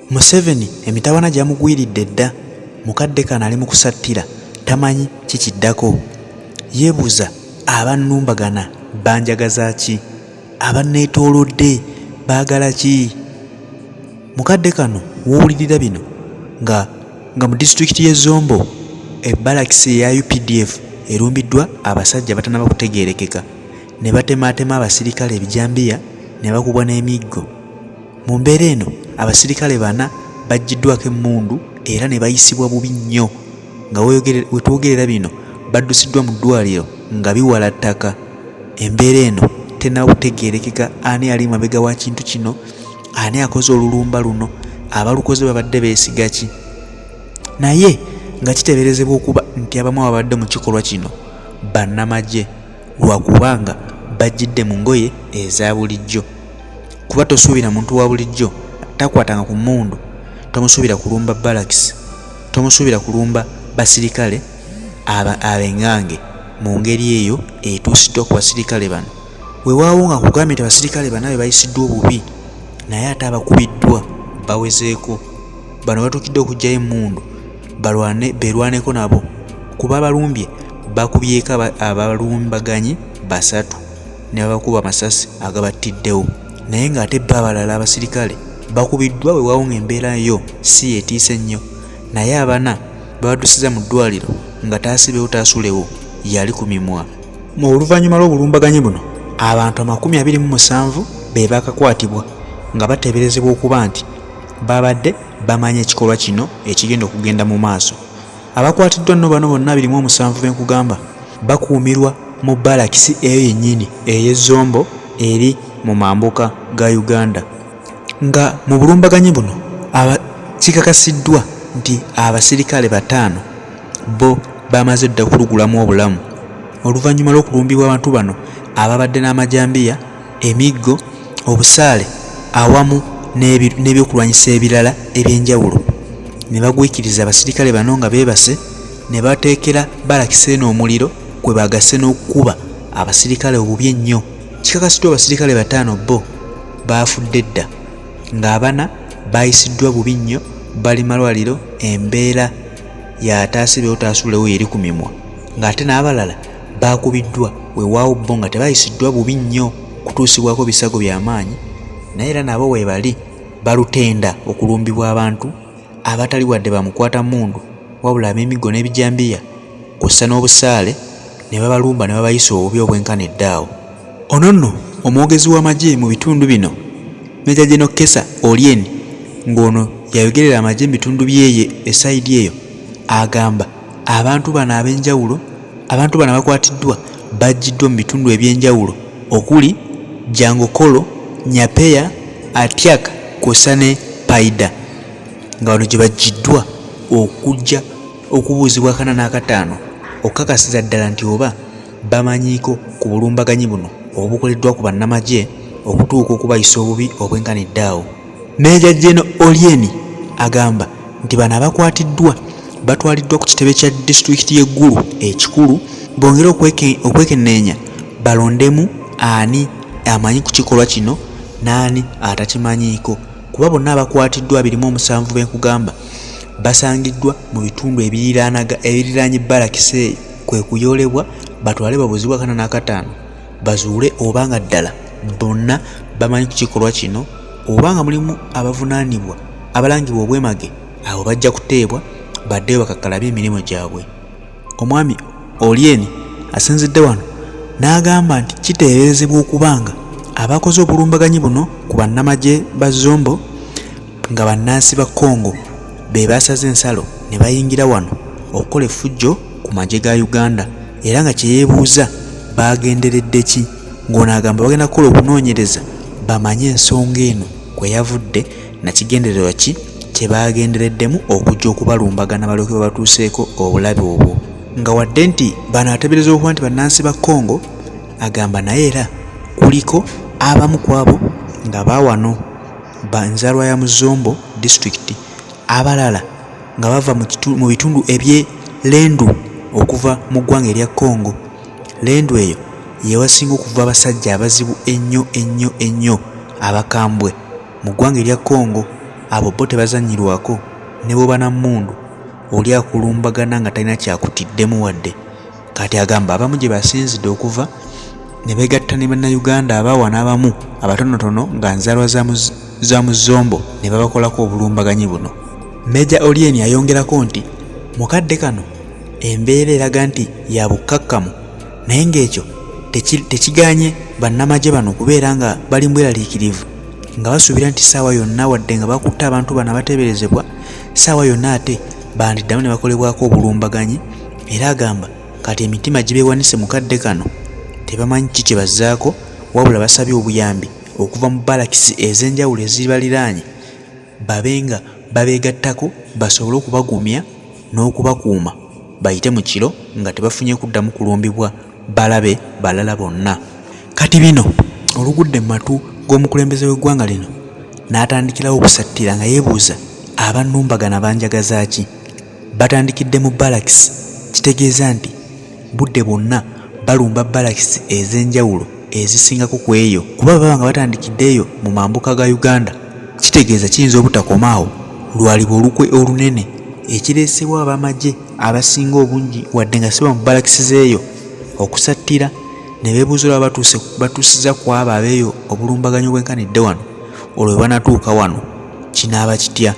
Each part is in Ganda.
Museveni emitawana gyamugwiridde dda, mukadde kano ali mu kusattira tamanyi kikiddako. Yeebuuza abannumbagana banjagaza ki, abanneetoolodde baagala ki? Mukadde kano w'owulirira bino nga mu disitulikiti y'e Zombo ebbalakisi eya UPDF erumbiddwa abasajja batanaba kutegeerekeka, ne batemaatema abasirikale ebijambiya ne bakubwa n'emiggo. Mu mbeera eno abasirikale bana baggiddwako emmundu era ne bayisibwa bubi nnyo, nga we twogerera bino baddusiddwa mu ddwaliro nga biwala ttaka. Embeera eno tennaba kutegeerekeka ani ali mabega wa kintu kino, ani akoze olulumba luno, abalukoze babadde beesiga ki? Naye nga kiteeberezebwa okuba nti abamu ababadde mu kikolwa kino bannamagye, lwakubanga bajjidde mu ngoye eza bulijjo. Kuba tosuubira muntu wa bulijjo takwatanga ku mmundu, tomusuubira kulumba balakisi, tomusuubira kulumba basirikale ab'engange mu ngeri eyo etuusiddwa ku basirikale bano. Weewaawo nga kugambye nti abasirikale bana be bayisiddwa obubi, naye ate abakubiddwa bawezeeko. Bano batuukidde okuggyayo emmundu beerwaneko nabo, kuba abalumbye bakubyeko abalumbaganyi 3 ne babakuba amasasi agabattiddewo. Naye ng'ate abalala abasirikale bakubiddwa, weewaawo ng'embeera yo si yetiise nnyo, naye abana babaddusiza mu ddwaliro nga taasibewo taasulewo yali ku mimwa. Mu oluvannyuma lw'obulumbaganyi buno abantu 27 be baakakwatibwa nga bateeberezebwa okuba nti babadde bamanya ekikolwa kino ekigenda okugenda mu maaso. Abakwatiddwa nno bano bonna 27 benkugamba bakuumirwa mu balakisi eyo yennyini ey'e Zombo eri mu mambuka ga Uganda. Nga mu bulumbaganyi buno kikakasiddwa nti abasirikale 5 bo bamaze dda kulugulamu obulamu oluvannyuma lw'okulumbibwa abantu bano ababadde n'amajambiya, emiggo, obusaale awamu n'ebyokulwanyisa ebirala eby'enjawulo. Ne bagwikiriza abasirikale bano nga beebase, ne bateekera balakisi eno omuliro kwe bagase n'okukuba abasirikale obubi ennyo. Kikakasiddwa abasirikale 5 bo baafudde dda, ng'abana bayisiddwa bubi nnyo, bali malwaliro, embeera yataasibewo taasulewo eri ku mimwa, ng'ate n'abalala baakubiddwa, weewaawo bo nga tebayisiddwa bubi nnyo kutuusibwako bisago by'amaanyi. Naye era nabo weebali balutenda okulumbibwa abantu abatali wadde bamukwata mmundu, wabula ab'emiggo n'ebijambiya kw'ossa n'obusaale ne babalumba ne babayisa obubi obwenkanidde awo. Ono nno omwogezi w'amagye mu bitundu bino Major General Kesa Oryeni, ng'ono yayogerera amagye mu bitundu byeye esayidi eyo, agamba abantu bano ab'enjawulo, abantu bano abakwatiddwa baggiddwa mu bitundu eby'enjawulo okuli Jangokolo, Nyapeya, Atyaka kw'ossa ne Paida, nga bano gye baggiddwa okujja okubuuzibwa 4 n'akataano okukakasiza ddala nti oba bamanyiiko ku bulumbaganyi buno obukoleddwa ku bannamagye okutuuka okubayisa obubi obwenkanidde awo. Major General Oryeni agamba nti bano abakwatiddwa batwaliddwa ku kitebe kya disitulikiti y'eggulu ekikulu, bongere okwekenneenya balondemu ani amanyi ku kikolwa kino n'ani atakimanyiiko, kuba bonna abakwatiddwa 27 benkugamba basangiddwa mu bitundu ebiriraanye balakisi eyo, kwe kuyoolebwa batwale babuuzibwa 4 n'akataano bazuule obanga ddala bonna bamanyi ku kikolwa kino, obanga mulimu abavunaanibwa abalangibwa obwemage, abo bajja kuteebwa baddeyo bakakalabye emirimu gyabwe. Omwami Oryeni asinzidde wano n'agamba nti kiteeberezebwa okubanga abakoze obulumbaganyi buno ku bannamagye ba Zombo nga bannansi ba Congo be basaze ensalo ne bayingira wano okukola effujjo ku magye ga Uganda, era nga kye yeebuuza bagenderedde ki, ng'ono agamba bagenda kukola okunoonyereza bamanye ensonga eno kwe yavudde na kigendererwa ki kye bagendereddemu okujja okubalumbagana balyoke babatuuseeko obulabe obwo. Nga wadde nti bano ateeberezebwa okuba nti bannansi ba Congo, agamba naye era kuliko abamu ku abo nga baawano banzalwa ya mu Zombo disitulikiti, abalala nga bava mu bitundu eby'e Lendu okuva mu ggwanga erya Congo. Lendu eyo yewasinga okuva abasajja abazibu ennyo abakambwe mu ggwanga erya Congo. abo bo tebazanyirwako ne bwoba na mmundu oli akulumbagana nga talina kyakutiddemu wadde. Kati agamba abamu gye basinzidde okuva ne beegatta ne bannayuganda abaawa n'abamu abatonotono nga nzaalwa za muzombo ne babakolako obulumbaganyi buno. Meja Oryeni ayongerako nti mukadde kano embeera eraga nti ya bukkakkamu, naye ng'ekyo tekiganye bannamagye bano kubeera nga bali mbweraliikirivu, nga basuubira nti ssaawa yonna wadde nga bakutte abantu bano abateeberezebwa, ssaawa yonna ate bandiddamu ne bakolebwako obulumbaganyi. Era agamba kati emitima gibeewanise mukadde kano tebamanyi ki kye bazzaako, wabula basabye obuyambi okuva mu balakisi ez'enjawulo ezibaliraanye babe nga babeegattako basobole okubagumya n'okubakuuma bayite mu kiro nga tebafunye kuddamu kulumbibwa balabe balala bonna. Kati bino olugudde mu matu g'omukulembeze w'eggwanga lino n'atandikirawo okusattira nga yeebuuza abannumbagana banjagaza ki? Batandikidde mu balakisi, kitegeeza nti budde bwonna balumba balakisi ez'enjawulo ezisingako ku eyo, kuba baba nga batandikiddeeyo mu mambuka ga Uganda kitegeeza kiyinza obutakomaawo lwaliba olukwe olunene ekireesebwa abamagye abasinga obungi wadde nga siba mu balakisi z'eyo okusattira ne beebuuza olwa batuusiza ku abo abeeyo obulumbaganyi bwenkanidde wano, olwo bwe banatuuka wano kinaaba kitya?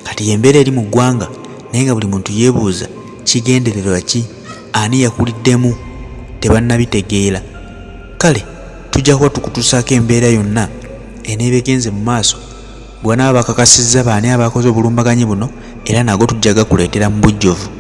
Kati yembeera eri mu ggwanga, naye nga buli muntu yeebuuza kigendererwa ki, ani yakuliddemu, tebannabitegeera. Kale tujja kuba tukutuusaako embeera yonna eneeba egenze mu maaso bw'anaaba bakakasizza baani abakoze obulumbaganyi buno, era nago tujja gakuleetera mu bujjovu.